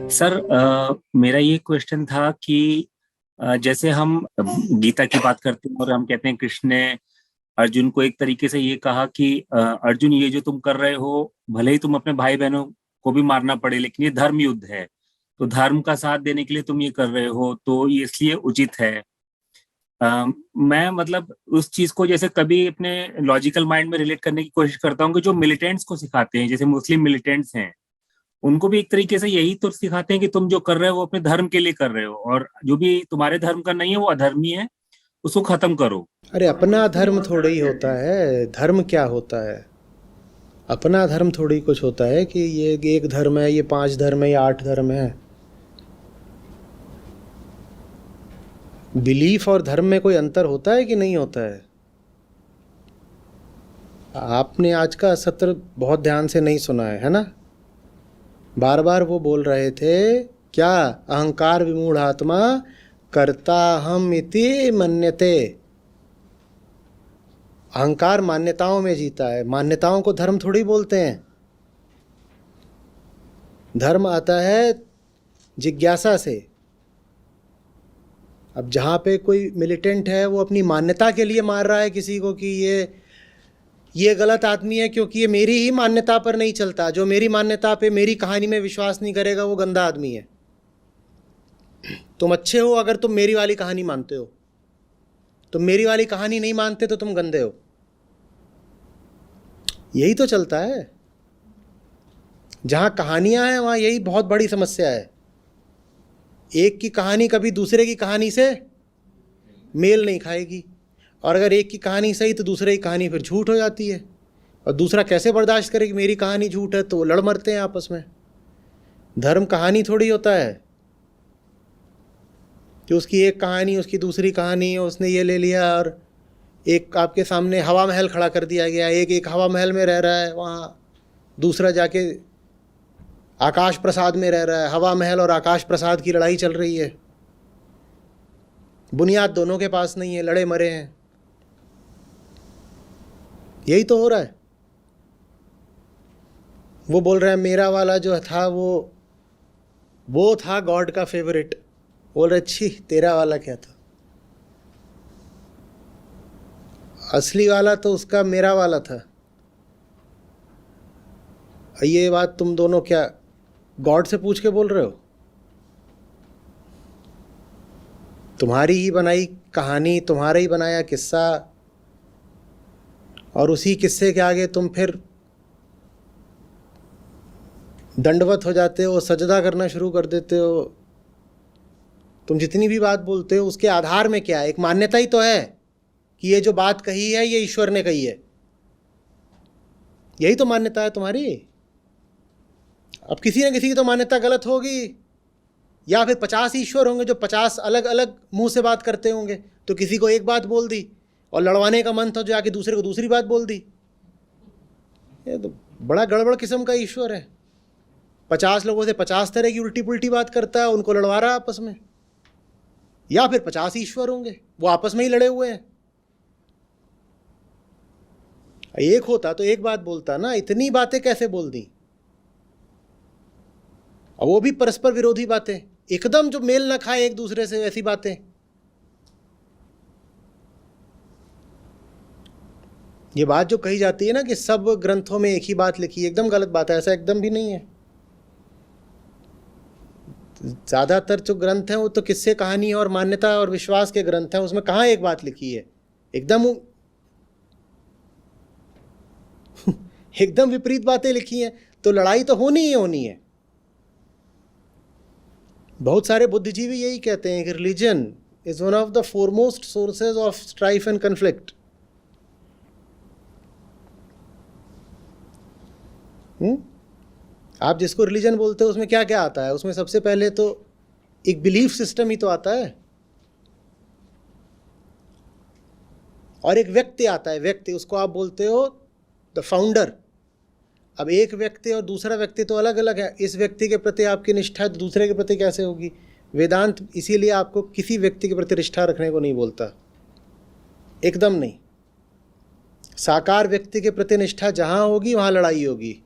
Sir, मेरा ये question था कि जैसे हम गीता की बात करते हैं और हम कहते हैं कृष्ण ने अर्जुन को एक तरीके से ये कहा कि अर्जुन, ये जो तुम कर रहे हो, भले ही तुम अपने भाई बहनों को भी मारना पड़े, लेकिन ये धर्म युद्ध है। तो धर्म का साथ देने के लिए तुम ये कर रहे हो, तो ये इसलिए उचित है। मैं मतलब उस चीज को जैसे कभी अपने लॉजिकल माइंड में रिलेट करने की कोशिश करता हूँ कि जो मिलिटेंट्स को सिखाते हैं, जैसे मुस्लिम मिलिटेंट्स हैं, उनको भी एक तरीके से यही तो सिखाते हैं कि तुम जो कर रहे हो वो अपने धर्म के लिए कर रहे हो, और जो भी तुम्हारे धर्म का नहीं है वो अधर्मी है, उसको खत्म करो। अरे अपना धर्म थोड़ा ही होता है। धर्म क्या होता है? अपना धर्म थोड़ी कुछ होता है कि ये एक धर्म है, ये 5 धर्म है, या 8 धर्म है। बिलीफ और धर्म में कोई अंतर होता है कि नहीं होता है? आपने आज का सत्र बहुत ध्यान से नहीं सुना है ना? बार बार वो बोल रहे थे क्या? अहंकार विमूढ़ आत्मा कर्ता हम इति मन्यते। अहंकार मान्यताओं में जीता है। मान्यताओं को धर्म थोड़ी बोलते हैं। धर्म आता है जिज्ञासा से। अब जहाँ पे कोई मिलिटेंट है वो अपनी मान्यता के लिए मार रहा है किसी को कि ये गलत आदमी है क्योंकि ये मेरी ही मान्यता पर नहीं चलता, जो मेरी मान्यता पे मेरी कहानी में विश्वास नहीं करेगा वो गंदा आदमी है। तुम अच्छे हो अगर तुम मेरी वाली कहानी मानते हो, तुम मेरी वाली कहानी नहीं मानते तो तुम गंदे हो। यही तो चलता है। जहाँ कहानियाँ हैं वहाँ यही बहुत बड़ी समस्या है। एक की कहानी कभी दूसरे की कहानी से मेल नहीं खाएगी, और अगर एक की कहानी सही तो दूसरे की कहानी फिर झूठ हो जाती है। और दूसरा कैसे बर्दाश्त करे कि मेरी कहानी झूठ है, तो वो लड़ मरते हैं आपस में। धर्म कहानी थोड़ी होता है कि उसकी एक कहानी उसकी दूसरी कहानी, उसने ये ले लिया और एक आपके सामने हवा महल खड़ा कर दिया गया। एक हवा महल में रह रहा है, वहाँ दूसरा जाके आकाश प्रसाद में रह रहा है। हवा महल और आकाश प्रसाद की लड़ाई चल रही है। बुनियाद दोनों के पास नहीं है, लड़े मरे हैं। यही तो हो रहा है। वो बोल रहा है मेरा वाला जो था वो था गॉड का फेवरेट। बोल रहे छी तेरा वाला क्या था? असली वाला तो उसका मेरा वाला था। ये बात तुम दोनों क्या गॉड से पूछ के बोल रहे हो? तुम्हारी ही बनाई कहानी, तुम्हारा ही बनाया किस्सा, और उसी किस्से के आगे तुम फिर दंडवत हो जाते हो, सजदा करना शुरू कर देते हो। तुम जितनी भी बात बोलते हो उसके आधार में क्या है? एक मान्यता ही तो है कि ये जो बात कही है ये ईश्वर ने कही है। यही तो मान्यता है तुम्हारी। अब किसी न किसी की तो मान्यता गलत होगी, या फिर 50 ईश्वर होंगे जो 50 अलग अलग मुंह से बात करते होंगे। तो किसी को एक बात बोल दी और लड़वाने का मन था जो आके दूसरे को दूसरी बात बोल दी। ये तो बड़ा गड़बड़ किस्म का ईश्वर है। 50 लोगों से 50 तरह की उल्टी पुल्टी बात करता है, उनको लड़वा रहा है आपस में। या फिर 50 ईश्वर होंगे, वो आपस में ही लड़े हुए हैं। एक होता तो एक बात बोलता ना, इतनी बातें कैसे बोल दी? और वो भी परस्पर विरोधी बातें, एकदम जो मेल ना खाए एक दूसरे से, ऐसी बातें। ये बात जो कही जाती है ना कि सब ग्रंथों में एक ही बात लिखी है, एकदम गलत बात है। ऐसा एकदम भी नहीं है। ज़्यादातर जो ग्रंथ हैं वो तो किस्से कहानी और मान्यता और विश्वास के ग्रंथ हैं। उसमें कहाँ एक बात लिखी है? एकदम एकदम विपरीत बातें लिखी हैं। तो लड़ाई तो होनी ही होनी है। बहुत सारे बुद्धिजीवी यही कहते हैं कि religion is one of the foremost sources of strife and conflict. आप जिसको रिलीजन बोलते हो उसमें क्या क्या आता है? उसमें सबसे पहले तो एक बिलीफ सिस्टम ही तो आता है, और एक व्यक्ति आता है। व्यक्ति, उसको आप बोलते हो द फाउंडर। अब एक व्यक्ति और दूसरा व्यक्ति तो अलग अलग है। इस व्यक्ति के प्रति आपकी निष्ठा तो दूसरे के प्रति कैसे होगी? वेदांत इसीलिए आपको किसी व्यक्ति के प्रति निष्ठा रखने को नहीं बोलता, एकदम नहीं। साकार व्यक्ति के प्रति निष्ठा जहाँ होगी वहाँ लड़ाई होगी।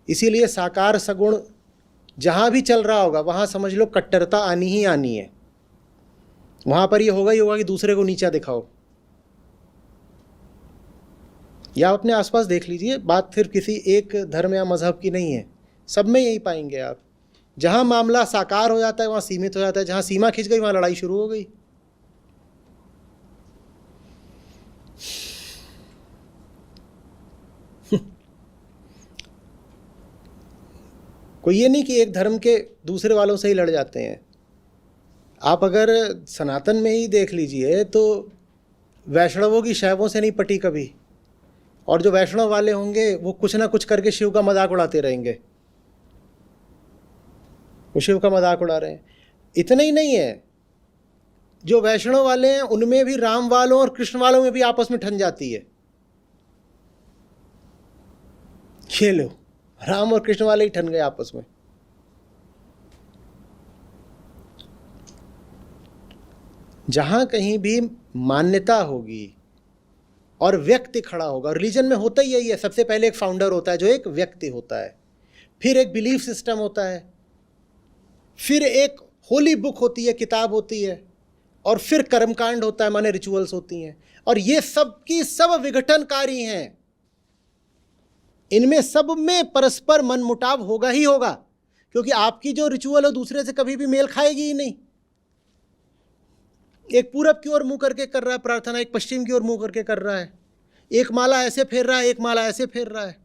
इसीलिए साकार सगुण जहाँ भी चल रहा होगा वहाँ समझ लो कट्टरता आनी ही आनी है। वहाँ पर ये होगा ही होगा कि दूसरे को नीचा दिखाओ। या आप अपने आसपास देख लीजिए, बात फिर किसी एक धर्म या मजहब की नहीं है, सब में यही पाएंगे आप। जहाँ मामला साकार हो जाता है वहाँ सीमित हो जाता है, जहाँ सीमा खिंच गई वहाँ लड़ाई शुरू हो गई। कोई ये नहीं कि एक धर्म के दूसरे वालों से ही लड़ जाते हैं। आप अगर सनातन में ही देख लीजिए तो वैष्णवों की शैवों से नहीं पटी कभी, और जो वैष्णव वाले होंगे वो कुछ ना कुछ करके शिव का मजाक उड़ाते रहेंगे। वो शिव का मजाक उड़ा रहे हैं। इतना ही नहीं है, जो वैष्णव वाले हैं उनमें भी राम वालों और कृष्ण वालों में भी आपस में ठन जाती है। ये लो, राम और कृष्ण वाले ही ठन गए आपस में। जहां कहीं भी मान्यता होगी और व्यक्ति खड़ा होगा, रिलीजन में होता ही यही है, सबसे पहले एक फाउंडर होता है जो एक व्यक्ति होता है, फिर एक बिलीफ सिस्टम होता है, फिर एक होली बुक होती है, किताब होती है, और फिर कर्मकांड होता है, माने रिचुअल्स होती हैं। और ये सब की सब विघटनकारी हैं। इनमें सब में परस्पर मनमुटाव होगा ही होगा, क्योंकि आपकी जो रिचुअल है दूसरे से कभी भी मेल खाएगी ही नहीं। एक पूरब की ओर मुंह करके कर रहा है प्रार्थना, एक पश्चिम की ओर मुंह करके कर रहा है। एक माला ऐसे फेर रहा है, एक माला ऐसे फेर रहा है।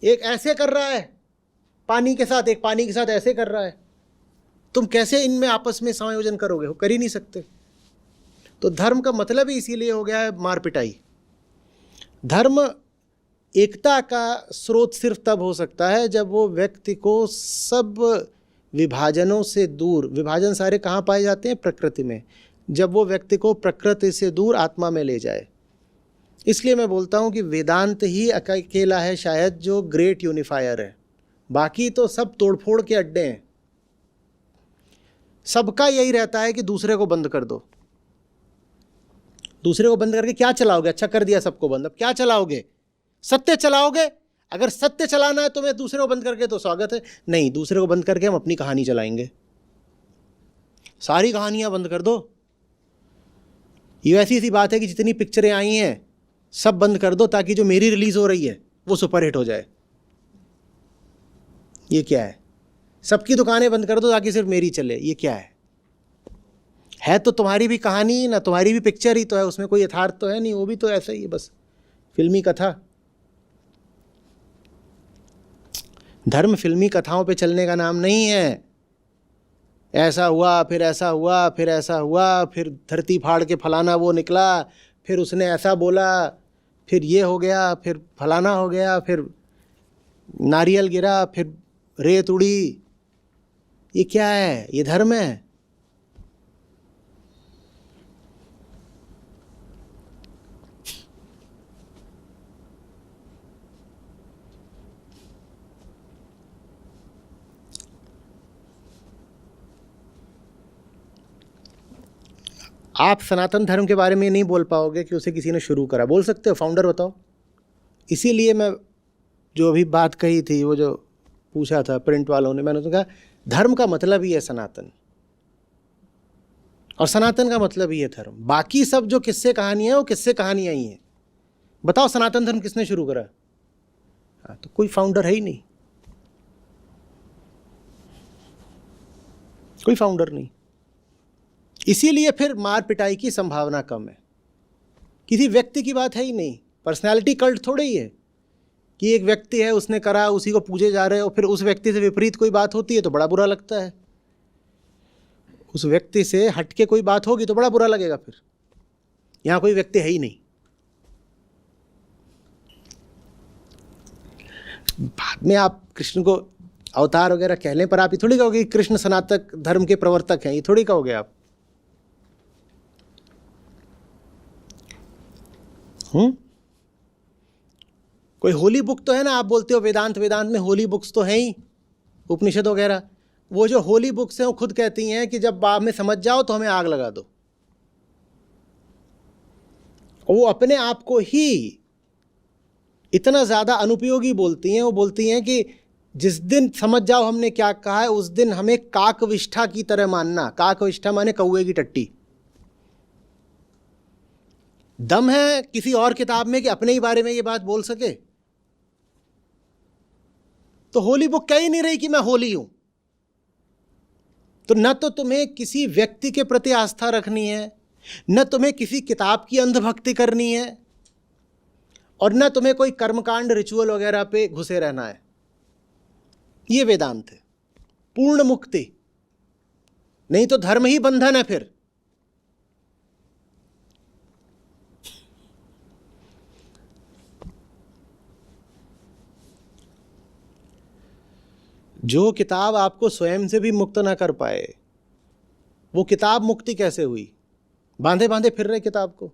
एक ऐसे कर रहा है पानी के साथ, एक पानी के साथ ऐसे कर रहा है। तुम कैसे इनमें आपस में संयोजन करोगे? हो कर ही नहीं सकते। तो धर्म का मतलब ही इसीलिए हो गया है मार पिटाई। धर्म एकता का स्रोत सिर्फ तब हो सकता है जब वो व्यक्ति को सब विभाजनों से दूर, विभाजन सारे कहाँ पाए जाते हैं? प्रकृति में। जब वो व्यक्ति को प्रकृति से दूर आत्मा में ले जाए। इसलिए मैं बोलता हूँ कि वेदांत ही अकेला है शायद जो ग्रेट यूनिफायर है, बाकी तो सब तोड़फोड़ के अड्डे हैं। सबका यही रहता है कि दूसरे को बंद कर दो। दूसरे को बंद करके क्या चलाओगे? अच्छा कर दिया सबको बंद, अब क्या चलाओगे? सत्य चलाओगे? अगर सत्य चलाना है तो मैं दूसरे को बंद करके तो स्वागत है। नहीं, दूसरे को बंद करके हम अपनी कहानी चलाएंगे। सारी कहानियां बंद कर दो। ये ऐसी सी बात है कि जितनी पिक्चरें आई हैं सब बंद कर दो, ताकि जो मेरी रिलीज हो रही है वो सुपरहिट हो जाए। ये क्या है? सबकी दुकानें बंद कर दो ताकि सिर्फ मेरी चले। ये क्या है तो तुम्हारी भी कहानी ना, तुम्हारी भी पिक्चर ही तो है, उसमें कोई यथार्थ तो है नहीं, वो भी तो ऐसा ही है, बस फिल्मी कथा। धर्म फिल्मी कथाओं पे चलने का नाम नहीं है। ऐसा हुआ, फिर ऐसा हुआ, फिर ऐसा हुआ, फिर धरती फाड़ के फलाना वो निकला, फिर उसने ऐसा बोला, फिर ये हो गया, फिर फलाना हो गया, फिर नारियल गिरा, फिर रेत उड़ी। ये क्या है? ये धर्म है? आप सनातन धर्म के बारे में नहीं बोल पाओगे कि उसे किसी ने शुरू करा। बोल सकते हो? फाउंडर बताओ। इसीलिए मैं जो अभी बात कही थी, वो जो पूछा था प्रिंट वालों ने, मैंने तो कहा धर्म का मतलब ही है सनातन, और सनातन का मतलब ही है धर्म। बाकी सब जो किस्से कहानियां हैं वो किस्से कहानियां ही हैं। बताओ सनातन धर्म किसने शुरू करा? हाँ, तो कोई फाउंडर है ही नहीं, कोई फाउंडर नहीं। इसीलिए फिर मार पिटाई की संभावना कम है। किसी व्यक्ति की बात है ही नहीं। पर्सनैलिटी कल्ट थोड़ी ही है कि एक व्यक्ति है, उसने करा, उसी को पूजे जा रहे हो, फिर उस व्यक्ति से विपरीत कोई बात होती है तो बड़ा बुरा लगता है। उस व्यक्ति से हटके कोई बात होगी तो बड़ा बुरा लगेगा। फिर यहाँ कोई व्यक्ति है ही नहीं। बाद में आप कृष्ण को अवतार वगैरह कहने पर आप ये थोड़ी कहोगे कृष्ण सनातन धर्म के प्रवर्तक हैं, ये थोड़ी कहोगे आप। कोई होली बुक तो है ना, आप बोलते हो वेदांत में होली बुक्स तो हैं ही, उपनिषद वगैरह। वो जो होली बुक्स हैं वो खुद कहती हैं कि जब आप में समझ जाओ तो हमें आग लगा दो। वो अपने आप को ही इतना ज़्यादा अनुपयोगी बोलती हैं। वो बोलती हैं कि जिस दिन समझ जाओ हमने क्या कहा है, उस दिन हमें काकविष्ठा की तरह मानना। काकविष्ठा माने कौवे की टट्टी। दम है किसी और किताब में कि अपने ही बारे में ये बात बोल सके? तो होली बुक कह ही नहीं रही कि मैं होली हूं। तो न तो तुम्हें किसी व्यक्ति के प्रति आस्था रखनी है, न तुम्हें किसी किताब की अंधभक्ति करनी है, और न तुम्हें कोई कर्मकांड रिचुअल वगैरह पे घुसे रहना है। ये वेदांत है, पूर्ण मुक्ति। नहीं तो धर्म ही बंधन है। फिर जो किताब आपको स्वयं से भी मुक्त ना कर पाए, वो किताब मुक्ति कैसे हुई? बांधे बांधे फिर रहे किताब को।